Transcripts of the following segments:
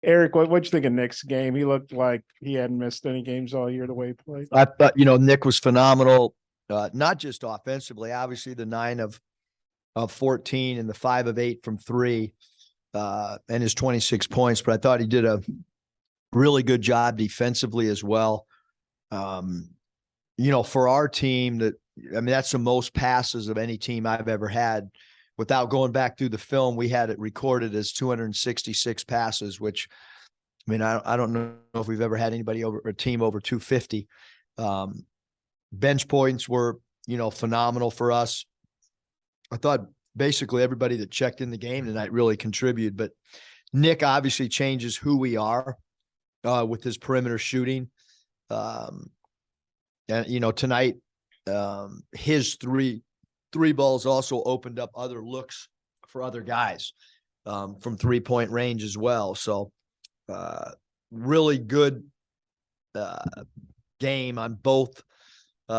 Eric, what'd you think of Nick's game? He looked like he hadn't missed any games all year the way he played. I thought, Nick was phenomenal, not just offensively, obviously the 9 of 14 and the 5 of 8 from three, and his 26 points, but I thought he did a really good job defensively as well. For our team that's the most passes of any team I've ever had. Without going back through the film, we had it recorded as 266 passes, which, I don't know if we've ever had anybody over a team over 250. Bench points were, phenomenal for us. I thought basically everybody that checked in the game tonight really contributed, but Nick obviously changes who we are with his perimeter shooting. And tonight, his three balls also opened up other looks for other guys from 3-point range as well. So really good game on both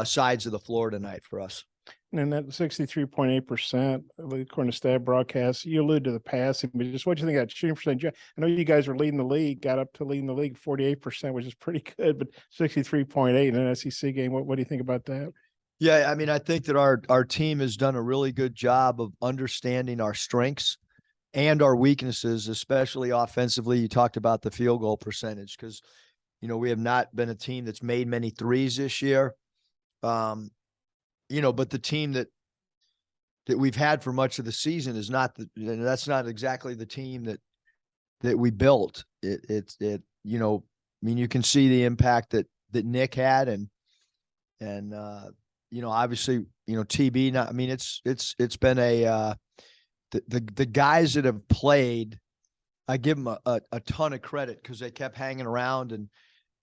sides of the floor tonight for us. And that 63.8%, according to Stat Broadcast, you allude to the passing, but just what do you think of that shooting percentage? I know you guys were leading the league, got up to leading the league 48%, which is pretty good, but 63.8 in an SEC game. What do you think about that? Yeah, I think that our team has done a really good job of understanding our strengths and our weaknesses, especially offensively. You talked about the field goal percentage because, we have not been a team that's made many threes this year. But the team that we've had for much of the season is that's not exactly the team that we built. You can see the impact that Nick had and obviously, TB, it's been the guys that have played, I give them a ton of credit because they kept hanging around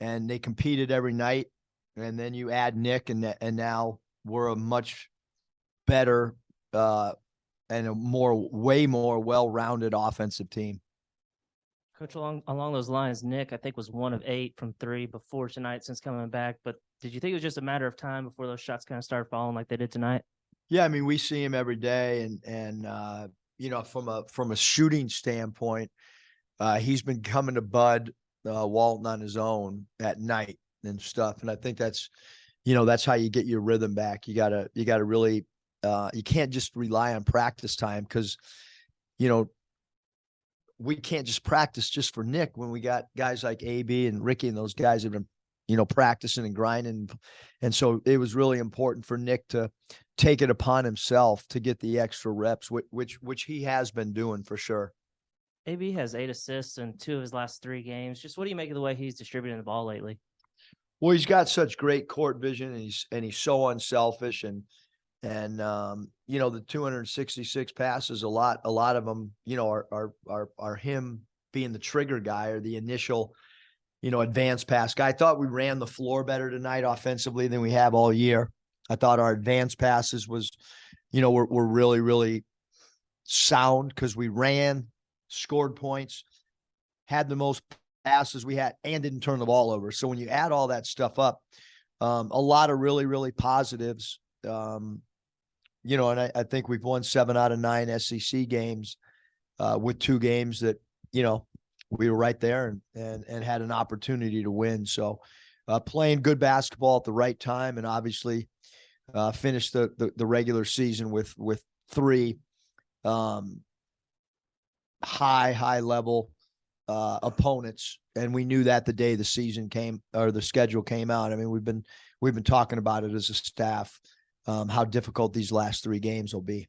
and they competed every night. And then you add Nick and now we're a much better and way more well-rounded offensive team. Coach, along those lines, Nick, I think, was 1 of 8 from three before tonight since coming back. But did you think it was just a matter of time before those shots kind of started falling like they did tonight? Yeah, we see him every day, and from a shooting standpoint, he's been coming to Bud Walton on his own at night and stuff. And I think that's how you get your rhythm back. You gotta really you can't just rely on practice time because we can't just practice just for Nick when we got guys like AB and Ricky and those guys have been, practicing and grinding. And so it was really important for Nick to take it upon himself to get the extra reps, which he has been doing for sure. AB has 8 assists in 2 of his last 3 games. Just what do you make of the way he's distributing the ball lately? Well, he's got such great court vision and he's so unselfish and the 266 passes, a lot of them, are him being the trigger guy or the initial, advanced pass guy. I thought we ran the floor better tonight offensively than we have all year. I thought our advanced passes was, were really, really sound because we ran, scored points, had the most passes we had, and didn't turn the ball over. So when you add all that stuff up, a lot of really, really positives. And I think we've won 7 out of 9 SEC games with 2 games that, we were right there and had an opportunity to win. So playing good basketball at the right time and obviously finished the regular season with 3 high level opponents. And we knew that the day the season came or the schedule came out. We've been talking about it as a staff. How difficult these last 3 games will be.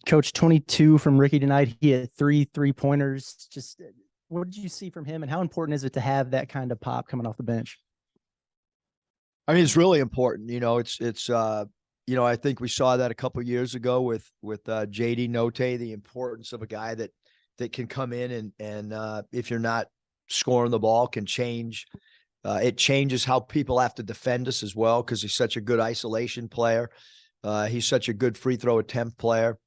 Coach, 22 from Ricky tonight. He had 3 3-pointers. Just what did you see from him and how important is it to have that kind of pop coming off the bench? It's really important. I think we saw that a couple of years ago with JD Note, the importance of a guy that can come in and if you're not scoring the ball can change. It changes how people have to defend us as well because he's such a good isolation player. He's such a good free throw attempt player.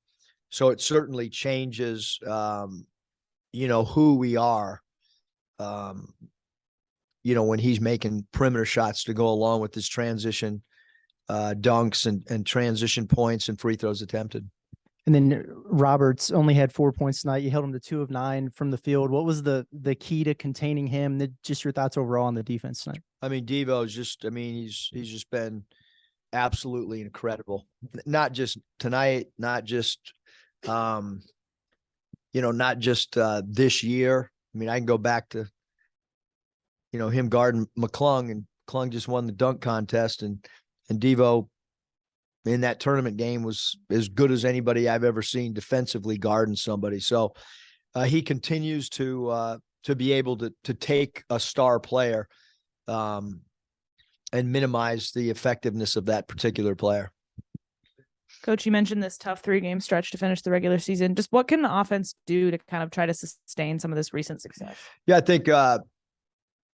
So it certainly changes, who we are, when he's making perimeter shots to go along with his transition dunks and transition points and free throws attempted. And then Roberts only had 4 points tonight. You held him to 2 of 9 from the field. What was the key to containing him? Just your thoughts overall on the defense tonight? I mean, Devo's just, I mean, he's just been absolutely incredible. Not just tonight, not just, not just this year. I mean, I can go back to, him guarding McClung, and McClung just won the dunk contest, and Devo in that tournament game was as good as anybody I've ever seen defensively guarding somebody. So he continues to be able to take a star player and minimize the effectiveness of that particular player. Coach, you mentioned this tough 3-game stretch to finish the regular season. Just what can the offense do to kind of try to sustain some of this recent success? Yeah, I think,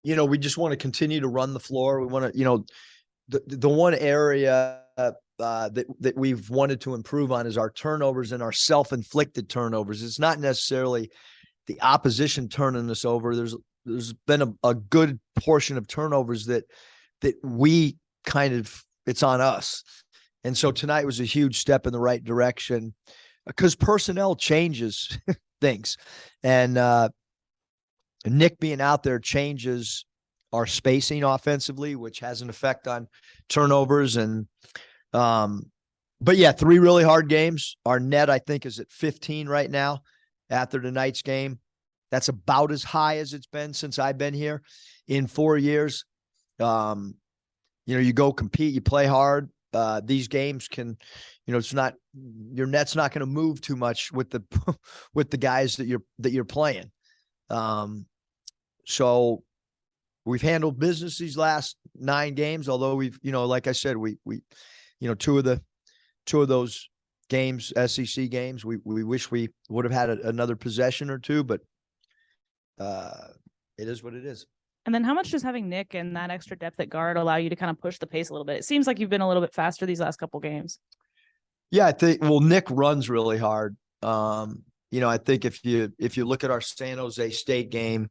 we just want to continue to run the floor. We want to, the one area that we've wanted to improve on is our turnovers and our self-inflicted turnovers. It's not necessarily the opposition turning us over. There's been a good portion of turnovers that we it's on us. And so tonight was a huge step in the right direction because personnel changes things. And Nick being out there changes our spacing offensively, which has an effect on turnovers. And, but yeah, 3 really hard games. Our net, I think, is at 15 right now after tonight's game. That's about as high as it's been since I've been here in 4 years. You go compete, you play hard. These games can, it's not, your net's not going to move too much with the, with the guys that you're playing. So we've handled business these last 9 games, although we've, like I said, we, 2 of those games, SEC games, we wish we would have had another possession or 2, but it is what it is. And then how much does having Nick and that extra depth at guard allow you to kind of push the pace a little bit? It seems like you've been a little bit faster these last couple games. Yeah, I think, Nick runs really hard. I think if you look at our San Jose State game,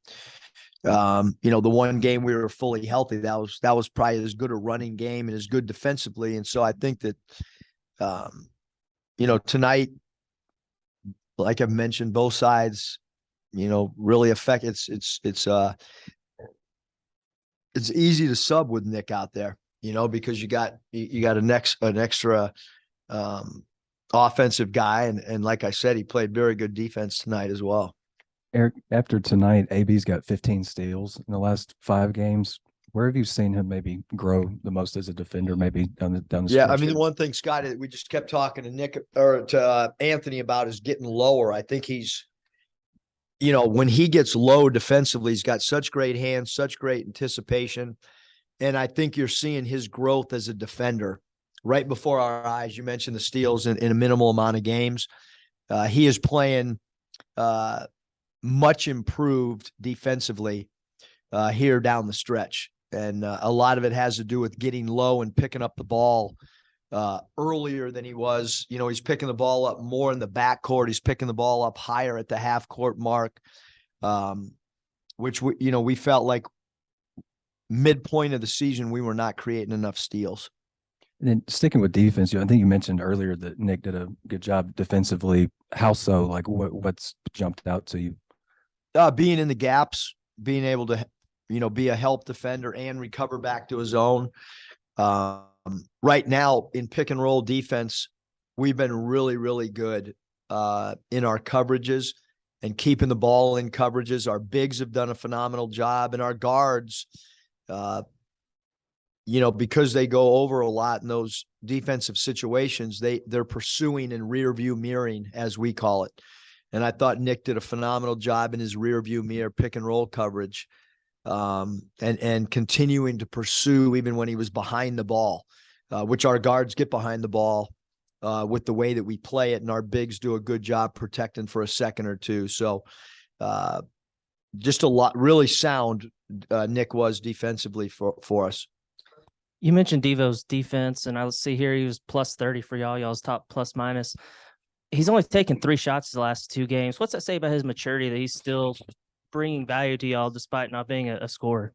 the one game we were fully healthy, that was probably as good a running game and as good defensively. And so I think that, tonight, like I've mentioned, both sides, really affect it's easy to sub with Nick out there, because you got an extra offensive guy. And like I said, he played very good defense tonight as well. Eric, after tonight, AB's got 15 steals in the last 5 games. Where have you seen him maybe grow the most as a defender, maybe down the Yeah, stretch? I mean, the one thing, Scott, we just kept talking to Nick or to Anthony about is getting lower. I think he's, when he gets low defensively, he's got such great hands, such great anticipation. And I think you're seeing his growth as a defender right before our eyes. You mentioned the steals in a minimal amount of games. He is playing much improved defensively here down the stretch. And a lot of it has to do with getting low and picking up the ball earlier than he was. He's picking the ball up more in the backcourt. He's picking the ball up higher at the half court mark, which we felt like midpoint of the season, we were not creating enough steals. And then sticking with defense, I think you mentioned earlier that Nick did a good job defensively. How so? Like what's jumped out to you? Being in the gaps, being able to, be a help defender and recover back to his own. Right now in pick and roll defense, we've been really, really good in our coverages and keeping the ball in coverages. Our bigs have done a phenomenal job, and our guards, because they go over a lot in those defensive situations, they're pursuing and rear view mirroring, as we call it. And I thought Nick did a phenomenal job in his rear view mirror pick and roll coverage, and continuing to pursue even when he was behind the ball, which our guards get behind the ball with the way that we play it. And our bigs do a good job protecting for a second or 2. So just a lot, really sound Nick was defensively for us. You mentioned Devo's defense, and I see here he was plus 30 for y'all's top plus minus. He's only taken 3 shots the last 2 games. What's that say about his maturity that he's still bringing value to y'all despite not being a scorer?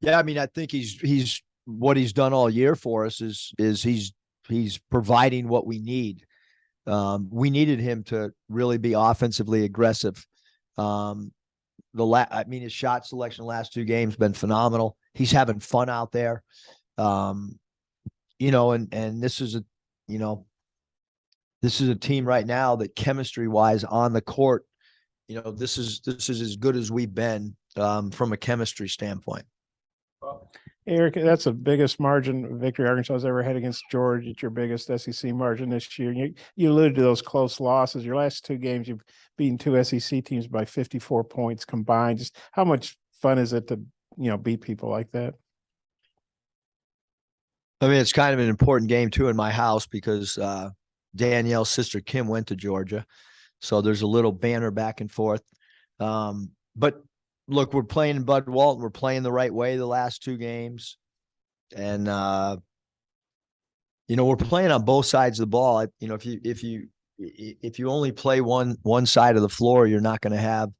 Yeah, I mean, I think he's what he's done all year for us is he's providing what we need. We needed him to really be offensively aggressive. His shot selection the last 2 games been phenomenal. He's having fun out there. And this is a team right now that chemistry wise on the court, this is as good as we've been from a chemistry standpoint. Eric, that's the biggest margin victory Arkansas has ever had against Georgia. It's your biggest SEC margin this year. You alluded to those close losses. Your last 2 games, you've beaten 2 SEC teams by 54 points combined. Just how much fun is it to, beat people like that? I mean, it's kind of an important game too in my house because Danielle's sister Kim went to Georgia. So there's a little banter back and forth. But look, we're playing in Bud Walton. We're playing the right way the last 2 games. And we're playing on both sides of the ball. If you only play one side of the floor, you're not going to have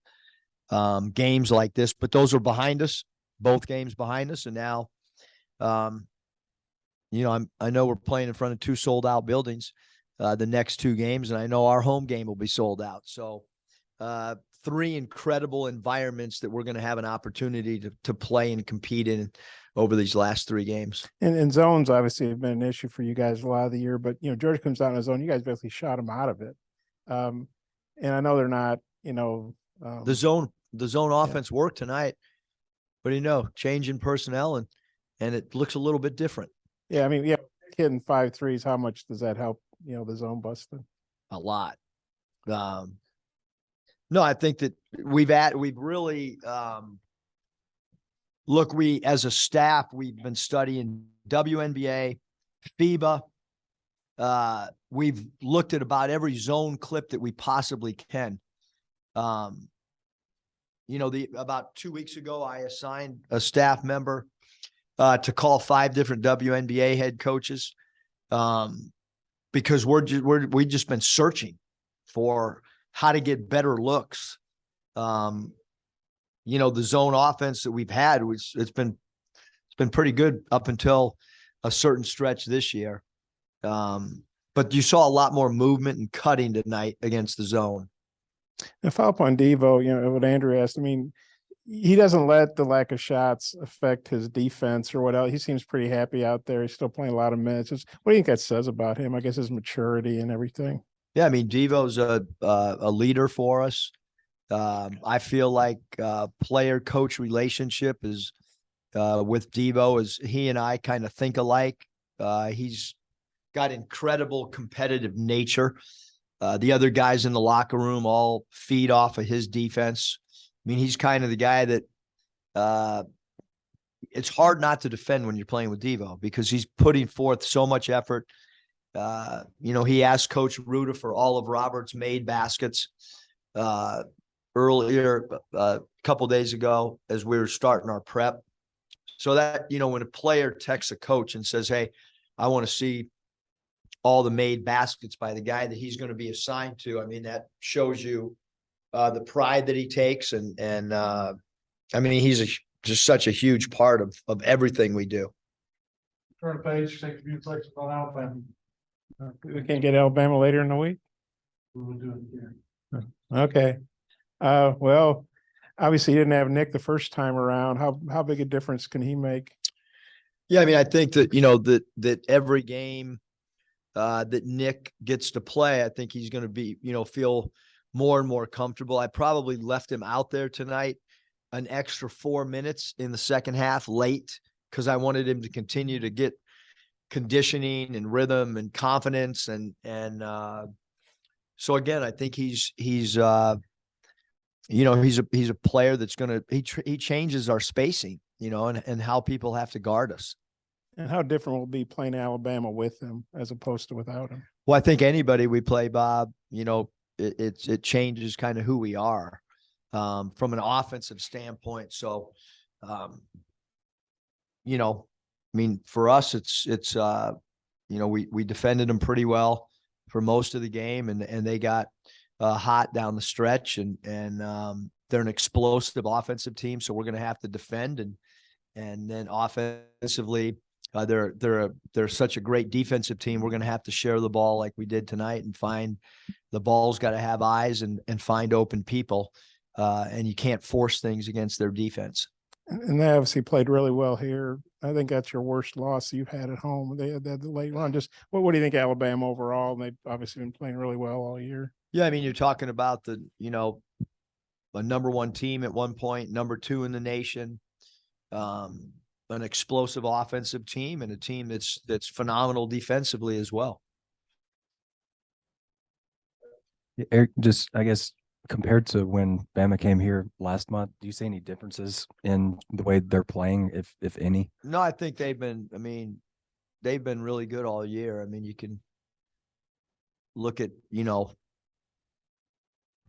games like this. But those are behind us, both games behind us. And now I know we're playing in front of 2 sold out buildings the next 2 games, and I know our home game will be sold out. So 3 incredible environments that we're going to have an opportunity to play and compete in over these last 3 games. And zones obviously have been an issue for you guys a lot of the year, but Georgia comes down in a zone. You guys basically shot them out of it. And I know they're not, the zone offense worked tonight, but change in personnel and it looks a little bit different. Yeah, I mean, hitting 5 threes, how much does that help, the zone busting? A lot. No, I think that we've really look, as a staff, we've been studying WNBA, FIBA. We've looked at about every zone clip that we possibly can. About 2 weeks ago, I assigned a staff member to call 5 different WNBA head coaches because we've just been searching for how to get better looks. The zone offense that we've had, it's been pretty good up until a certain stretch this year. But you saw a lot more movement and cutting tonight against the zone. And follow up on Devo, what Andrew asked, I mean, he doesn't let the lack of shots affect his defense or what else. He seems pretty happy out there. He's still playing a lot of minutes. What do you think that says about him? I guess his maturity and everything. Yeah, I mean, Devo's a leader for us. I feel like player-coach relationship is with Devo is he and I kind of think alike. He's got incredible competitive nature. The other guys in the locker room all feed off of his defense. I mean, he's kind of the guy that it's hard not to defend when you're playing with Devo because he's putting forth so much effort. He asked Coach Ruda for all of Robert's made baskets earlier, a couple days ago as we were starting our prep. So that, when a player texts a coach and says, hey, I want to see all the made baskets by the guy that he's going to be assigned to, I mean, that shows you the pride that he takes. And I mean, he's just such a huge part of everything we do. Turn the page, take a few seconds on Alabama. We can't get Alabama later in the week. We will do it here. Okay. Well, obviously you didn't have Nick the first time around. How big a difference can he make? Yeah, I mean, I think that that every game that Nick gets to play, I think he's going to be feel more and more comfortable. I probably left him out there tonight an extra 4 minutes in the second half late because I wanted him to continue to get conditioning and rhythm and confidence and so again I think he's a player that's gonna he changes our spacing and how people have to guard us. And how different will it be playing Alabama with him as opposed to without him? Well, I think anybody we play, Bob, it changes kind of who we are from an offensive standpoint. So I mean, for us, it's we defended them pretty well for most of the game, and they got hot down the stretch, and they're an explosive offensive team, so we're going to have to defend and then offensively, They're such a great defensive team. We're going to have to share the ball like we did tonight and find the ball's got to have eyes and find open people. And you can't force things against their defense. And they obviously played really well here. I think that's your worst loss you've had at home. They had that late run. Just what do you think of Alabama overall? And they've obviously been playing really well all year. Yeah, I mean, you're talking about a number one team at one point, number two in the nation, an explosive offensive team, and a team that's phenomenal defensively as well. Eric, just I guess compared to when Bama came here last month, do you see any differences in the way they're playing, if any? No, I think they've been really good all year. I mean, you can look at,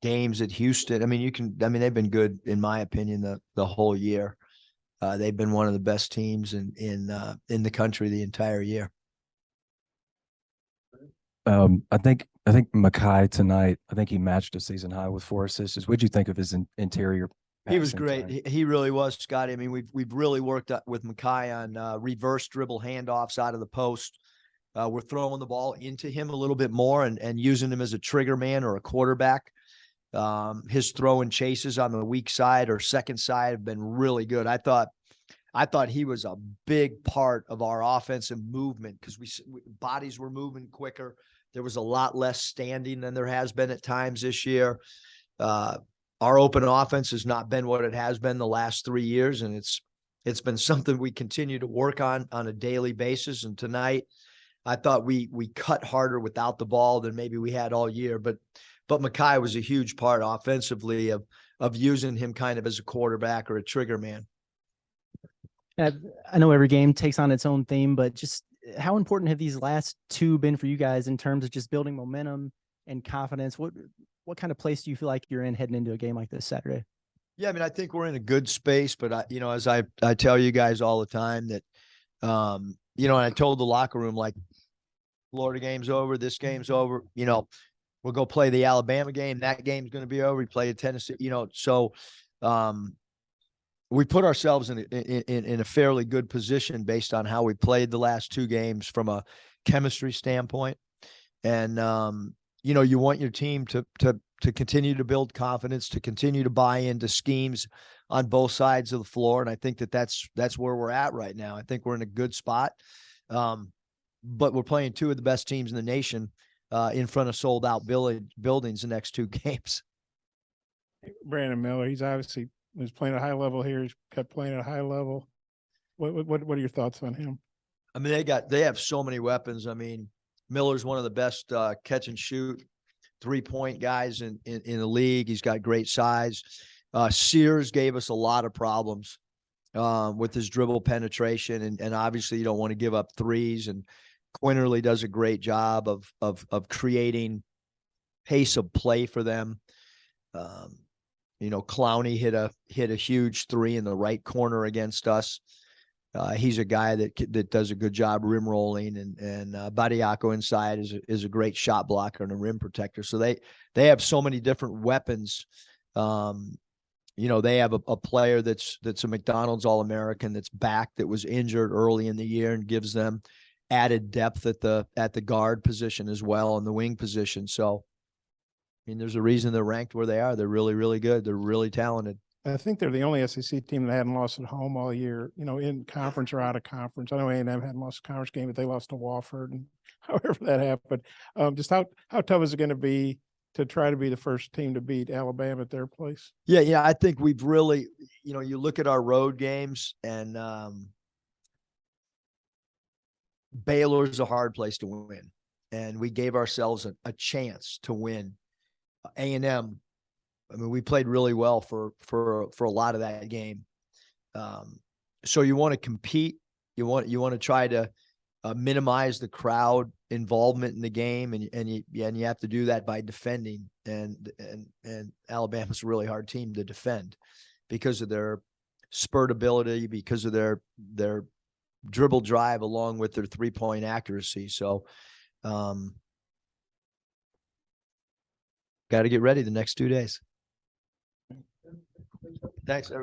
games at Houston. I mean, they've been good in my opinion the whole year. They've been one of the best teams in the country the entire year. I think Makai tonight, I think he matched a season high with 4 assists. What'd you think of his interior? He was passing great. tonight? He really was, Scotty. I mean, we've really worked with Makai on reverse dribble handoffs out of the post. We're throwing the ball into him a little bit more and using him as a trigger man or a quarterback. His throw and chases on the weak side or second side have been really good. I thought he was a big part of our offensive movement because bodies were moving quicker. There was a lot less standing than there has been at times this year. Our open offense has not been what it has been the last 3 years, and it's been something we continue to work on a daily basis. And tonight, I thought we cut harder without the ball than maybe we had all year. But Makai was a huge part offensively of using him kind of as a quarterback or a trigger man. I know every game takes on its own theme, but just how important have these last 2 been for you guys in terms of just building momentum and confidence? What kind of place do you feel like you're in heading into a game like this Saturday? Yeah, I mean, I think we're in a good space, but as I tell you guys all the time that, and I told the locker room, like, Florida game's over, this game's over, we'll go play the Alabama game. That game's going to be over. We play at Tennessee, so, we put ourselves in a fairly good position based on how we played the last 2 games from a chemistry standpoint. And, you want your team to continue to build confidence, to continue to buy into schemes on both sides of the floor. And I think that's where we're at right now. I think we're in a good spot. But we're playing 2 of the best teams in the nation in front of sold out buildings the next 2 games. Brandon Miller, he's obviously was playing at a high level here. He's kept playing at a high level. What are your thoughts on him? I mean, they have so many weapons. I mean, Miller's one of the best catch and shoot 3-point guys in the league. He's got great size. Sears gave us a lot of problems with his dribble penetration, and obviously you don't want to give up threes. And Quinterly does a great job of creating pace of play for them. Clowney hit a huge 3 in the right corner against us. He's a guy that does a good job rim rolling, and Badiako inside is a great shot blocker and a rim protector. So they have so many different weapons. They have a player that's a McDonald's All-American that's back, that was injured early in the year, and gives them added depth at the guard position as well, and the wing position. So, I mean, there's a reason they're ranked where they are. They're really, really good. They're really talented. I think they're the only SEC team that hadn't lost at home all year, in conference or out of conference. I know A&M hadn't lost a conference game, but they lost to Wofford, and however that happened. Just how tough is it going to be to try to be the first team to beat Alabama at their place? Yeah. I think we've really, you look at our road games, and Baylor's a hard place to win, and we gave ourselves a chance to win. A&M, I mean, we played really well for a lot of that game. So you want to compete. You want to try to minimize the crowd involvement in the game, and you have to do that by defending. And Alabama's a really hard team to defend because of their spurt ability, because of their dribble drive, along with their 3-point accuracy. So, got to get ready the next 2 days. Thanks, everybody.